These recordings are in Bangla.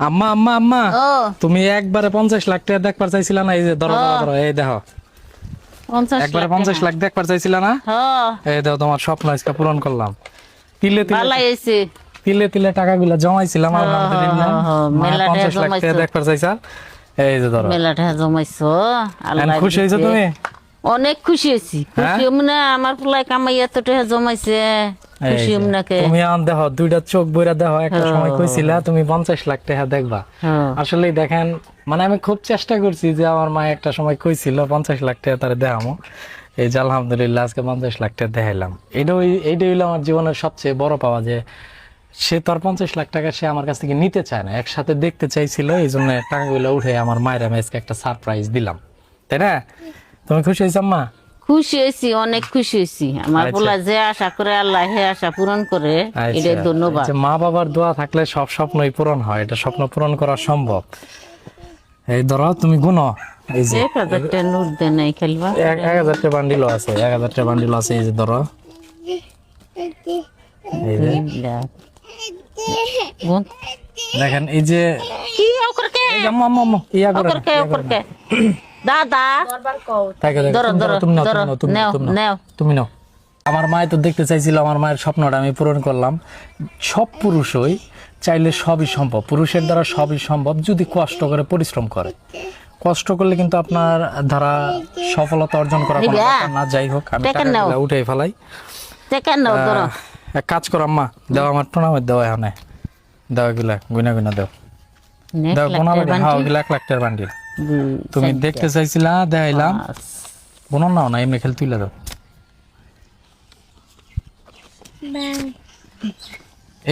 আম্মা আম্মা আম্মা ও তুমি একবারে 50 লাখ টাকা দেখবার চাইছিলা না? এই যে ধরো ধরো ধরো, এই দেখো 50 একবারে লাখ 50 লাখ দেখবার চাইছিলা না? হ্যাঁ এই দেখো তোমার স্বপ্ন আজকে পূরণ করলাম। তিলে ভালো তিলে হয়েছে। তিলে তিলে টাকাগুলো জমাইছিলাম আলহামদুলিল্লাহ। মেলা টাকা 50 লাখ টাকা জমাইছো। দেখবার চাইছা, এই যে ধরো। মেলা টাকা জমাইছো এখন আল্লাহ খুশি হয়েছো দিছে। তুমি? অনেক খুশি হয়েছি। খুশি মানে আমার পোলায় কামাই এত টাকা জমাইছে, খুশি এই যে, নাকি? তুমি আন দেখো দুইটা চোখ বইরা দেখো, একটা সময় কইছিলা তুমি 50 লাখ টাকা দেখবা। আসলে দেখেন, মানে আমি খুব চেষ্টা করছি যে আমার মা একটা সময় কইছিল 50 লাখ টাকা তারে দেখামো। এই যে আলহামদুলিল্লাহ আজকে 50 লাখ টাকা দেখাইলাম। এইটা হইলো আমার জীবনের সবচেয়ে বড় পাওয়া, যে সে তো আর 50 লাখ টাকা সে আমার কাছ থেকে নিতে চায় না, একসাথে দেখতে চাইছিল। এই জন্য টাকাগুলো উঠে আমার মায়ের আমি আজকে একটা সারপ্রাইজ দিলাম, তাই না? তুমি খুশি হয়েছ আম্মা? খুশি হয়েছি, অনেক খুশি হয়েছি। আমার আচ্ছা। পোলা যে আশা করে আল্লাহ হে আশা পূরণ করে, আচ্ছা, এটাই ধন্যবাদ। যে মা বাবার দোয়া থাকলে সব স্বপ্নই পূরণ হয়, এটা স্বপ্ন পূরণ করা সম্ভব। এই ধরো তুমি গুনো, এই যে 1000 টাকা নোট দেন নাই খেলবা। 1000 টাকা বান্ডিল আছে, 1000 টাকা বান্ডিল আছে। এই যে ধরো, এই যে বোন দেখেন, এই যে কি ওকরকে এই যে আম্মা আম্মা আম্মা, ইয়া করে না, ওকরকে ওকরকে দাদা তাকে দেখো, ধরো, তুমি ধরো, নাও, তুমি নাও, ধরো, তুমি নাও, নাও, তুমি নাও, নাও। তুমি নাও। আমার মায় তো দেখতে চাইছিল, আমার মায়ের স্বপ্নটা আমি পূরণ করলাম। সব পুরুষই চাইলে সবই সম্ভব, পুরুষের দ্বারা সবই সম্ভব যদি কষ্ট করে পরিশ্রম করে। কষ্ট করলে কিন্তু আপনার দ্বারা সফলতা অর্জন করা কোনো নিবা? ব্যাপার না। যাই হোক, আমি টাকা নাও। টাকাগুলো উঠাই ফেলাই। টেকা নাও, ধরো। এক কাজ করো আম্মা, দাও আমার প্রণামের দাও, এখানে দাও, এগুলা গুনা গুনা দাও, দাও 15 টাকা, হ্যাঁ ওগুলা 1 লাখ টাকার বান্ডিল। তুমি দেখতে চাইছিলা, দেখাইলাম। বোন নাও না, এমনি খেলে তুইলা দাও।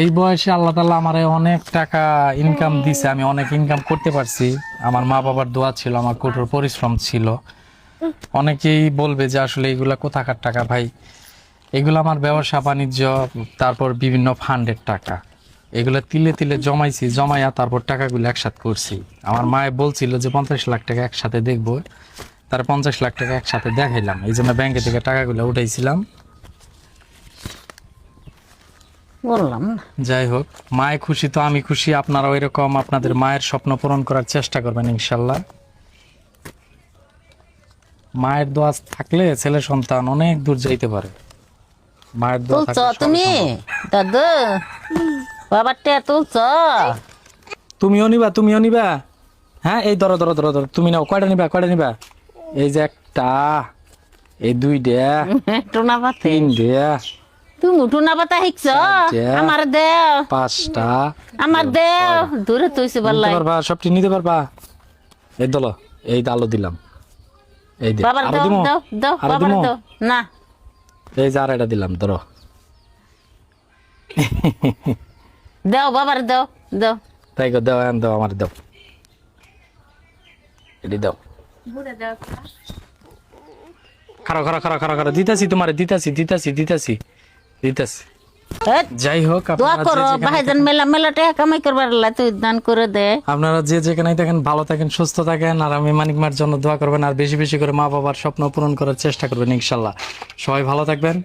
এই বয়সে আল্লাহ তাআলা আমারে অনেক টাকা ইনকাম দিছে, আমি অনেক ইনকাম করতে পারছি। আমার মা বাবার দোয়া ছিল, আমার কঠোর পরিশ্রম ছিল। অনেকেই বলবে যে আসলে এগুলা কোথাকার টাকা ভাই, এগুলো আমার ব্যবসা বাণিজ্য, তারপর বিভিন্ন ফান্ডের টাকা। এগুলো তিলে তিলে জমাইছি, জমাইয়া তারপর টাকাগুলো একসাথে করছি। আমার মায়ে বলছিল যে 50 লাখ টাকা একসাথে দেখবো, তার 50 লাখ টাকা একসাথে দেখাইলাম। এই জন্য ব্যাংকে থেকে টাকাগুলো উঠাইছিলাম। বললাম না। যাই হোক, মায়ে খুশি তো আমি খুশি। আপনারা ওই রকম আপনাদের মায়ের স্বপ্ন পূরণ করার চেষ্টা করবেন ইনশাল্লাহ। মায়ের দোয়া থাকলে ছেলে সন্তান অনেক দূর যাইতে পারে। মায়ের দোয়া তুলছ থাকলে সবই তুমি সম্ভব। দাদু বাবার টেয়া তুলছ? তুমিও নিবা। হ্যাঁ, এই ধরো ধরো ধরো ধরো, তুমি নাও। কয়টা নিবা? এই যে একটা, এই 2টা, টুনা পাতে 3টা, তুমি টুনা পাতা শিখছ? চারটে। আমার দেও, 5টা। আমার দেও। দূরে তুইছে নিতে বললাই পারবা? সবটি নিতে পারবা? এই দলো, এই আলো দিলাম, এই দে। বাবার আরো দাও, দিমো? দাও, দাও, আরো বাবার দিমো? দাও না। এই যে আর এটা দিলাম, ধরো। দাও বাবার দাও, দাও। তাই গো, দাও, এখন দাও, আমার দাও, এটি দাও। খারো, দিতাছি তোমারে, দিতাছি। হেৎ, যাই হোক, দোয়া আপনারা করো ভাইজান, মেলা মেলা টাকা কামাই করবার আল্লাহ তুই দান করে দে। আপনারা যে যেখানেই থাকেন ভালো থাকেন, সুস্থ থাকেন। আর আমি মানিক মার জন্য দোয়া করবেন, আর বেশি বেশি করে মা বাবার স্বপ্ন পূরণ করার চেষ্টা করবেন ইনশাল্লাহ। সবাই ভালো থাকবেন,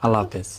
আল্লাহ হাফেজ।